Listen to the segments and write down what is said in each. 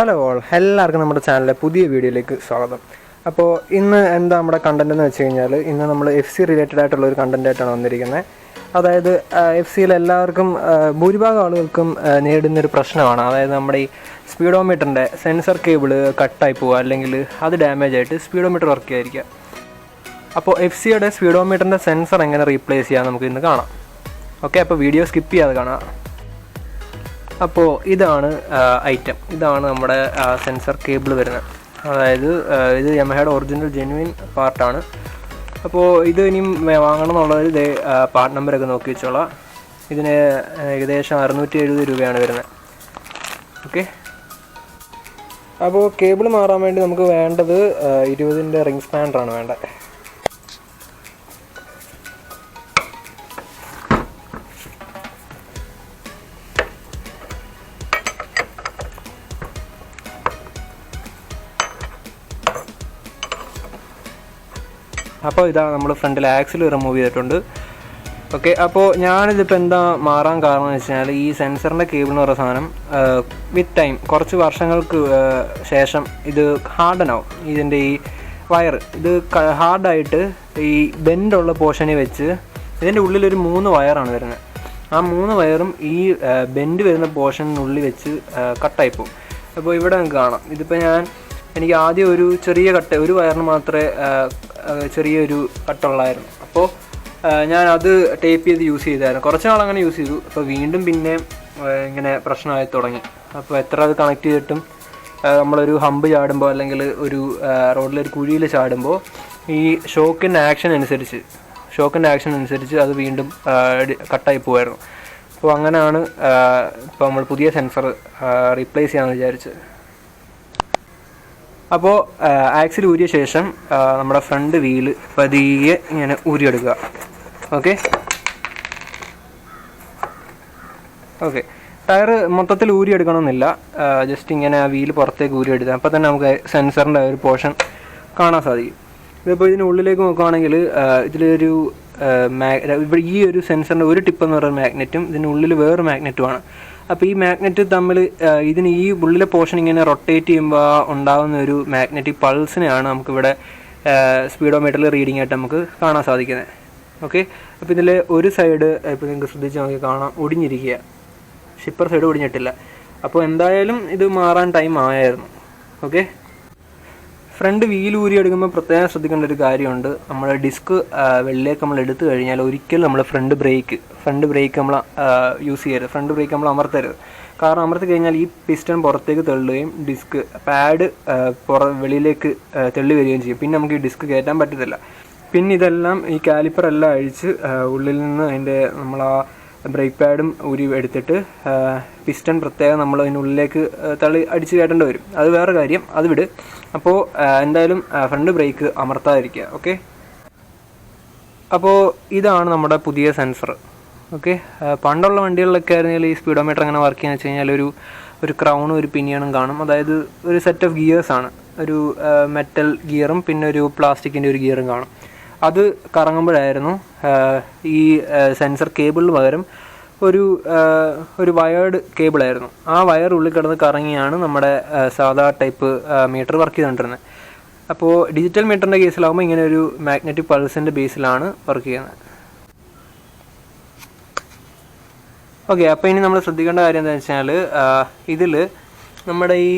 Hello all, എല്ലാവർക്കും നമ്മുടെ ചാനലിലെ പുതിയ വീഡിയോയിലേക്ക് സ്വാഗതം. അപ്പോൾ ഇന്ന് എന്താ നമ്മുടെ കണ്ടന്റ് എന്ന് വെച്ച് കഴിഞ്ഞാൽ, ഇന്ന് നമ്മൾ FC റിലേറ്റഡ് ആയിട്ടുള്ള ഒരു കണ്ടന്റ് ആയിട്ടാണ് വന്നിരിക്കുന്നത്. അതായത് FC എല്ലാവർക്കും ഭൂരിഭാഗം ആളുകൾക്കും നേരിടുന്നൊരു പ്രശ്നമാണ്. അതായത് നമ്മുടെ ഈ സ്പീഡോമീറ്ററിൻ്റെ സെൻസർ കേബിള് കട്ടായി പോവുക, അല്ലെങ്കിൽ അത് ഡാമേജ് ആയിട്ട് സ്പീഡോമീറ്റർ വർക്ക് ചെയ്യാതിരിക്കുക. അപ്പോൾ FCയുടെ സ്പീഡോമീറ്ററിൻ്റെ സെൻസർ എങ്ങനെ റീപ്ലേസ് ചെയ്യാൻ നമുക്ക് ഇന്ന് കാണാം. ഓക്കെ, അപ്പോൾ വീഡിയോ സ്കിപ്പ് ചെയ്യാതെ കാണാം. അപ്പോൾ ഇതാണ് ഐറ്റം. ഇതാണ് നമ്മുടെ സെൻസർ കേബിൾ വരുന്നത്. അതായത് ഇത് യമഹയുടെ ഒറിജിനൽ ജെന്യുവിൻ പാർട്ടാണ്. അപ്പോൾ ഇത് ഇനിയും വാങ്ങണം എന്നുള്ളത് ഇത് പാർട്ട് നമ്പറൊക്കെ നോക്കി വെച്ചോളാം. ഇതിന് ഏകദേശം 670 രൂപയാണ് വരുന്നത്. ഓക്കെ, അപ്പോൾ കേബിൾ മാറാൻ വേണ്ടി നമുക്ക് വേണ്ടത് 20-ൻ്റെ റിംഗ് സ്പാനറാണ് വേണ്ടത്. അപ്പോൾ ഇതാ നമ്മൾ ഫ്രണ്ടിൽ ആക്സിൽ റിമൂവ് ചെയ്തിട്ടുണ്ട്. ഓക്കെ, അപ്പോൾ ഞാനിതിപ്പോൾ എന്താ മാറാൻ കാരണം എന്ന് വെച്ച് കഴിഞ്ഞാൽ, ഈ സെൻസറിൻ്റെ കേബിൾ എന്ന് പറയുന്ന സാധനം വിത്ത് ടൈം കുറച്ച് വർഷങ്ങൾക്ക് ശേഷം ഇത് ഹാർഡനാവും. ഇതിൻ്റെ ഈ വയർ ഇത് ഹാർഡായിട്ട് ഈ ബെൻഡുള്ള പോർഷനിൽ വെച്ച് ഇതിൻ്റെ ഉള്ളിലൊരു 3 വയറാണ് വരുന്നത്. ആ 3 വയറും ഈ ബെൻഡ് വരുന്ന പോർഷനുള്ളിൽ വെച്ച് കട്ടായിപ്പോവും. അപ്പോൾ ഇവിടെ നമുക്ക് കാണാം. ഇതിപ്പോൾ എനിക്ക് ആദ്യം ഒരു ചെറിയ കട്ട്, ഒരു വയറിന് മാത്രമേ ചെറിയൊരു കട്ടുള്ളായിരുന്നു. അപ്പോൾ ഞാനത് ടേപ്പ് ചെയ്ത് യൂസ് ചെയ്തായിരുന്നു. കുറച്ച് നാൾ അങ്ങനെ യൂസ് ചെയ്തു. അപ്പോൾ വീണ്ടും പിന്നെ ഇങ്ങനെ പ്രശ്നമായി തുടങ്ങി. അപ്പോൾ എത്ര അത് കണക്ട് ചെയ്തിട്ടും നമ്മളൊരു ഹമ്പ് ചാടുമ്പോൾ, അല്ലെങ്കിൽ ഒരു റോഡിലൊരു കുഴിയിൽ ചാടുമ്പോൾ ഈ ഷോക്കിൻ്റെ ആക്ഷൻ അനുസരിച്ച് അത് വീണ്ടും കട്ടായി പോകുമായിരുന്നു. അപ്പോൾ അങ്ങനെയാണ് ഇപ്പോൾ നമ്മൾ പുതിയ സെൻസർ റീപ്ലേസ് ചെയ്യാമെന്ന് വിചാരിച്ചത്. അപ്പോൾ ആക്സിൽ ഊരിയ ശേഷം നമ്മുടെ ഫ്രണ്ട് വീല് പതിയെ ഇങ്ങനെ ഊരിയെടുക്കുക. ഓക്കെ, ടയർ മൊത്തത്തിൽ ഊരിയെടുക്കണമെന്നില്ല, ജസ്റ്റ് ഇങ്ങനെ ആ വീല് പുറത്തേക്ക് ഊരിയെടുക്കുക. അപ്പോൾ തന്നെ നമുക്ക് സെൻസറിൻ്റെ ഒരു പോർഷൻ കാണാൻ സാധിക്കും. ഇതിപ്പോൾ ഇതിനുള്ളിലേക്ക് നോക്കുകയാണെങ്കിൽ ഇതിലൊരു ഈ ഒരു സെൻസറിൻ്റെ ഒരു ടിപ്പ് എന്ന് പറയുന്ന മാഗ്നറ്റും ഇതിനുള്ളിൽ വേറൊരു മാഗ്നറ്റുമാണ്. അപ്പോൾ ഈ മാഗ്നറ്റ് തമ്മിൽ ഇതിന് ഈ ഉള്ളിലെ പോർഷൻ ഇങ്ങനെ റൊട്ടേറ്റ് ചെയ്യുമ്പോൾ ഉണ്ടാകുന്ന ഒരു മാഗ്നറ്റിക് പൾസിനെയാണ് നമുക്കിവിടെ സ്പീഡോമീറ്ററിൽ റീഡിംഗ് ആയിട്ട് നമുക്ക് കാണാൻ സാധിക്കുന്നത്. ഓക്കെ, അപ്പോൾ ഇതിൽ ഒരു സൈഡ് ഇപ്പോൾ നിങ്ങൾക്ക് ശ്രദ്ധിച്ച് നോക്കി കാണാം, ഒടിഞ്ഞിരിക്കുക. ഷിപ്പർ സൈഡ് ഒടിഞ്ഞിട്ടില്ല. അപ്പോൾ എന്തായാലും ഇത് മാറാൻ ടൈം ആയായിരുന്നു. ഓക്കെ, ഫ്രണ്ട് വീൽ ഊരി എടുക്കുമ്പോൾ പ്രത്യേകം ശ്രദ്ധിക്കേണ്ട ഒരു കാര്യമുണ്ട്. നമ്മുടെ ഡിസ്ക് വെള്ളിലേക്ക് നമ്മൾ എടുത്തു കഴിഞ്ഞാൽ ഒരിക്കലും നമ്മൾ ഫ്രണ്ട് ബ്രേക്ക് നമ്മൾ യൂസ് ചെയ്യരുത്. ഫ്രണ്ട് ബ്രേക്ക് നമ്മൾ അമർത്തരുത്. കാരണം അമർത്തി കഴിഞ്ഞാൽ ഈ പിസ്റ്റൺ പുറത്തേക്ക് തള്ളുകയും ഡിസ്ക് പാഡ് വെളിയിലേക്ക് തള്ളി വരികയും ചെയ്യും. പിന്നെ നമുക്ക് ഈ ഡിസ്ക് കയറ്റാൻ പറ്റത്തില്ല. പിന്നെ ഇതെല്ലാം ഈ കാലിപ്പർ എല്ലാം അഴിച്ച് ഉള്ളിൽ നിന്ന് നമ്മൾ ആ ബ്രേക്ക് പാഡും ഊരി എടുത്തിട്ട് പിസ്റ്റൺ പ്രത്യേകം നമ്മൾ അതിനുള്ളിലേക്ക് അടിച്ച് കയറ്റേണ്ടി വരും. അത് വേറെ കാര്യം, അത് വിട്. അപ്പോൾ എന്തായാലും ഫ്രണ്ട് ബ്രേക്ക് അമർത്താതിരിക്കുക. ഓക്കെ, അപ്പോൾ ഇതാണ് നമ്മുടെ പുതിയ സെൻസർ. ഓക്കെ, പണ്ടുള്ള വണ്ടികളിലൊക്കെ ആയിരുന്നെങ്കിൽ ഈ സ്പീഡോമീറ്റർ അങ്ങനെ വർക്ക് ചെയ്യുക വെച്ച് കഴിഞ്ഞാൽ ഒരു ക്രൗണും ഒരു പിനിയണും കാണും. അതായത് ഒരു സെറ്റ് ഓഫ് ഗിയേഴ്സാണ്. ഒരു മെറ്റൽ ഗിയറും പിന്നെ ഒരു പ്ലാസ്റ്റിക്കിൻ്റെ ഒരു ഗിയറും കാണും. അത് കറങ്ങുമ്പോഴായിരുന്നു ഈ സെൻസർ കേബിളിന് പകരം ഒരു വയേർഡ് കേബിളായിരുന്നു. ആ വയർ ഉള്ളിൽ കിടന്ന് കറങ്ങിയാണ് നമ്മുടെ സാധാ ടൈപ്പ് മീറ്റർ വർക്ക് ചെയ്തുകൊണ്ടിരുന്നത്. അപ്പോൾ ഡിജിറ്റൽ മീറ്ററിൻ്റെ കേസിലാകുമ്പോൾ ഇങ്ങനെ ഒരു മാഗ്നറ്റിക് പൾസിൻ്റെ ബേസിലാണ് വർക്ക് ചെയ്യുന്നത്. ഓക്കെ, അപ്പോൾ ഇനി നമ്മൾ ശ്രദ്ധിക്കേണ്ട കാര്യം എന്താണെന്ന് വെച്ചാൽ, ഇതിൽ നമ്മുടെ ഈ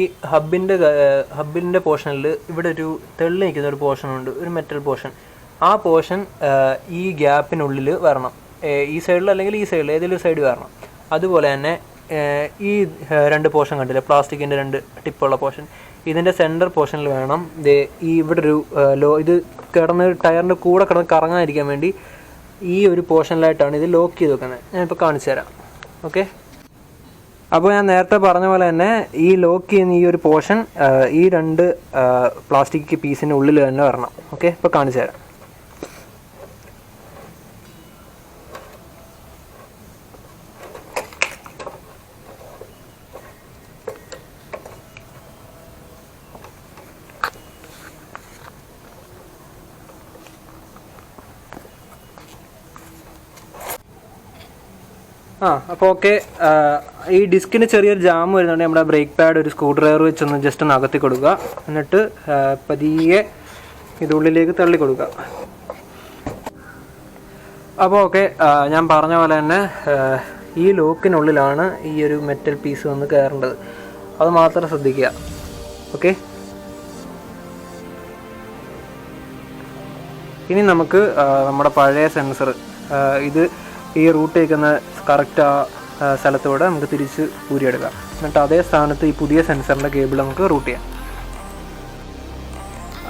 ഹബിൻ്റെ പോർഷനിൽ ഇവിടെ ഒരു തെള്ളി നിൽക്കുന്ന ഒരു പോർഷനുണ്ട്, ഒരു മെറ്റൽ പോർഷൻ. ആ പോർഷൻ ഈ ഗ്യാപ്പിനുള്ളിൽ വരണം. ഈ സൈഡിൽ അല്ലെങ്കിൽ ഈ സൈഡിൽ ഏതെങ്കിലും സൈഡ് വരണം. അതുപോലെ തന്നെ ഈ 2 പോർഷൻ കണ്ടില്ലേ, പ്ലാസ്റ്റിക്കിൻ്റെ 2 ടിപ്പുള്ള പോർഷൻ, ഇതിൻ്റെ സെൻറ്റർ പോർഷനിൽ വേണം ഈ ഇവിടെ ഒരു ഇത് കിടന്ന് ടയറിൻ്റെ കൂടെ കിടന്ന് കറങ്ങാതിരിക്കാൻ വേണ്ടി ഈ ഒരു പോർഷനിലായിട്ടാണ് ഇത് ലോക്ക് ചെയ്ത് വെക്കുന്നത്. ഞാനിപ്പോൾ കാണിച്ചു തരാം. ഓക്കെ, അപ്പോൾ ഞാൻ നേരത്തെ പറഞ്ഞ പോലെ തന്നെ ഈ ലോക്ക് ചെയ്യുന്ന ഈ ഒരു പോർഷൻ ഈ 2 പ്ലാസ്റ്റിക് പീസിൻ്റെ ഉള്ളിൽ തന്നെ വരണം. ഓക്കെ, ഇപ്പോൾ കാണിച്ചു തരാം. അപ്പോൾ ഓക്കെ. ഈ ഡിസ്കിന് ചെറിയൊരു ജാം വരുന്നുണ്ടെങ്കിൽ നമ്മുടെ ബ്രേക്ക് പാഡ് ഒരു സ്ക്രൂ ഡ്രൈവർ വെച്ചൊന്ന് ജസ്റ്റ് ഒന്ന് അകത്തി കൊടുക്കുക. എന്നിട്ട് പതിയെ ഇതുള്ളിലേക്ക് തള്ളി കൊടുക്കുക. അപ്പോൾ ഓക്കെ, ഞാൻ പറഞ്ഞ പോലെ തന്നെ ഈ ലോക്കിനുള്ളിലാണ് ഈ ഒരു മെറ്റൽ പീസ് വന്ന് കയറേണ്ടത്. അത് മാത്രം ശ്രദ്ധിക്കുക. ഓക്കെ, ഇനി നമുക്ക് നമ്മുടെ പഴയ സെൻസർ ഇത് ഈ റൂട്ട് വയ്ക്കുന്ന കറക്റ്റ് ആ സ്ഥലത്തൂടെ നമുക്ക് തിരിച്ച് ഊരിയെടുക്കാം. എന്നിട്ട് അതേ സ്ഥാനത്ത് ഈ പുതിയ സെൻസറിൻ്റെ കേബിൾ നമുക്ക് റൂട്ട് ചെയ്യാം.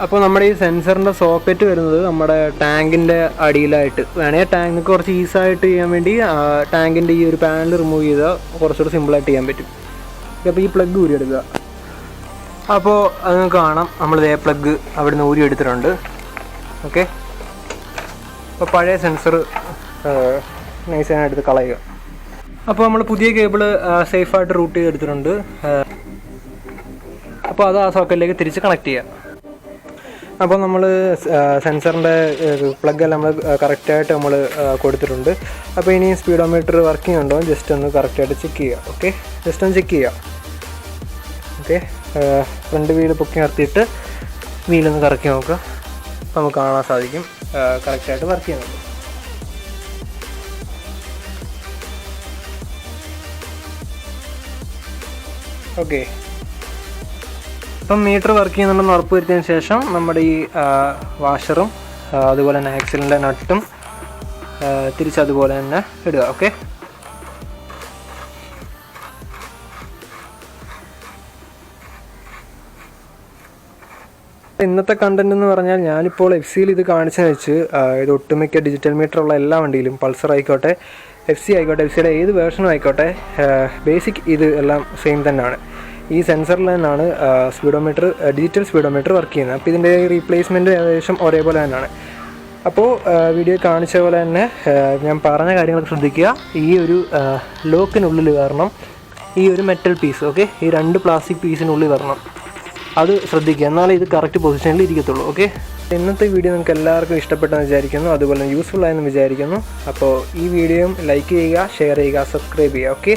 അപ്പോൾ നമ്മുടെ ഈ സെൻസറിൻ്റെ സോക്കറ്റ് വരുന്നത് നമ്മുടെ ടാങ്കിൻ്റെ അടിയിലായിട്ട് വേണമെങ്കിൽ ടാങ്ക് കുറച്ച് ഈസായിട്ട് ചെയ്യാൻ വേണ്ടി ടാങ്കിൻ്റെ ഈ ഒരു പാനൽ റിമൂവ് ചെയ്താൽ കുറച്ചുകൂടി സിമ്പിളായിട്ട് ചെയ്യാൻ പറ്റും. അപ്പോൾ ഈ പ്ലഗ് ഊരിയെടുക്കുക. അപ്പോൾ അത് നിങ്ങൾക്ക് കാണാം, നമ്മളിതേ പ്ലഗ് അവിടെ നിന്ന് ഊരിയെടുത്തിട്ടുണ്ട്. ഓക്കെ, അപ്പോൾ പഴയ സെൻസർ നൈസായിട്ട് എടുത്ത് കളയുക. അപ്പോൾ നമ്മൾ പുതിയ കേബിള് സേഫായിട്ട് റൂട്ട് ചെയ്തെടുത്തിട്ടുണ്ട്. അപ്പോൾ അത് ആ സോക്കറ്റിലേക്ക് തിരിച്ച് കണക്ട് ചെയ്യാം. അപ്പോൾ നമ്മൾ സെൻസറിൻ്റെ പ്ലഗെല്ലാം നമ്മൾ കറക്റ്റായിട്ട് നമ്മൾ കൊടുത്തിട്ടുണ്ട്. അപ്പോൾ ഇനി സ്പീഡോമീറ്റർ വർക്കിംഗ് ഉണ്ടോ ജസ്റ്റ് ഒന്ന് കറക്റ്റായിട്ട് ചെക്ക് ചെയ്യുക. ഓക്കെ, ജസ്റ്റ് ഒന്ന് ചെക്ക് ചെയ്യുക. ഓക്കെ, ഫ്രണ്ട് വീല് പൊക്കി നിർത്തിയിട്ട് വീലൊന്ന് കറക്കി നോക്കുക. അപ്പോൾ നമുക്ക് കാണാൻ സാധിക്കും കറക്റ്റായിട്ട് വർക്ക് ചെയ്യുന്നുണ്ട്. ഓക്കെ, ഇപ്പം മീറ്റർ വർക്ക് ചെയ്യുന്നുണ്ടെന്ന് ഉറപ്പ് വരുത്തിയതിന് ശേഷം നമ്മുടെ ഈ വാഷറും അതുപോലെ തന്നെ ആക്സിലിൻ്റെ നട്ടും തിരിച്ചതുപോലെ തന്നെ ഇടുക. ഓക്കെ, ഇന്നത്തെ കണ്ടന്റ് എന്ന് പറഞ്ഞാൽ ഞാനിപ്പോൾ FC-യിൽ ഇത് കാണിച്ചെന്ന് വെച്ച് ഇത് ഒട്ടുമിക്ക ഡിജിറ്റൽ മീറ്ററുള്ള എല്ലാ വണ്ടിയിലും പൾസർ ആയിക്കോട്ടെ FC ആയിക്കോട്ടെ FC-യുടെ ഏത് വേർഷനും ആയിക്കോട്ടെ ബേസിക് ഇത് എല്ലാം സെയിം തന്നെയാണ്. ഈ സെൻസറിൽ തന്നെയാണ് സ്പീഡോമീറ്റർ ഡിജിറ്റൽ സ്പീഡോമീറ്റർ വർക്ക് ചെയ്യുന്നത്. അപ്പോൾ ഇതിൻ്റെ റീപ്ലേസ്മെൻറ്റ് ഏകദേശം ഒരേപോലെ തന്നെയാണ്. അപ്പോൾ വീഡിയോ കാണിച്ച പോലെ തന്നെ ഞാൻ പറഞ്ഞ കാര്യങ്ങളൊക്കെ ശ്രദ്ധിക്കുക. ഈ ഒരു ലോക്കിനുള്ളിൽ വരണം ഈ ഒരു മെറ്റൽ പീസ്. ഓക്കെ, ഈ 2 പ്ലാസ്റ്റിക് പീസിനുള്ളിൽ വരണം, അത് ശ്രദ്ധിക്കുക, എന്നാലേ ഇത് കറക്റ്റ് പൊസിഷനിൽ ഇരിക്കത്തുള്ളൂ. ഓക്കെ, ഇന്നത്തെ വീഡിയോ നിങ്ങൾക്ക് എല്ലാവർക്കും ഇഷ്ടപ്പെട്ടെന്ന് വിചാരിക്കുന്നു, അതുപോലെ യൂസ്ഫുൾ ആയെന്ന് വിചാരിക്കുന്നു. അപ്പോൾ ഈ വീഡിയോയും ലൈക്ക് ചെയ്യുക, ഷെയർ ചെയ്യുക, സബ്സ്ക്രൈബ് ചെയ്യുക. ഓക്കെ.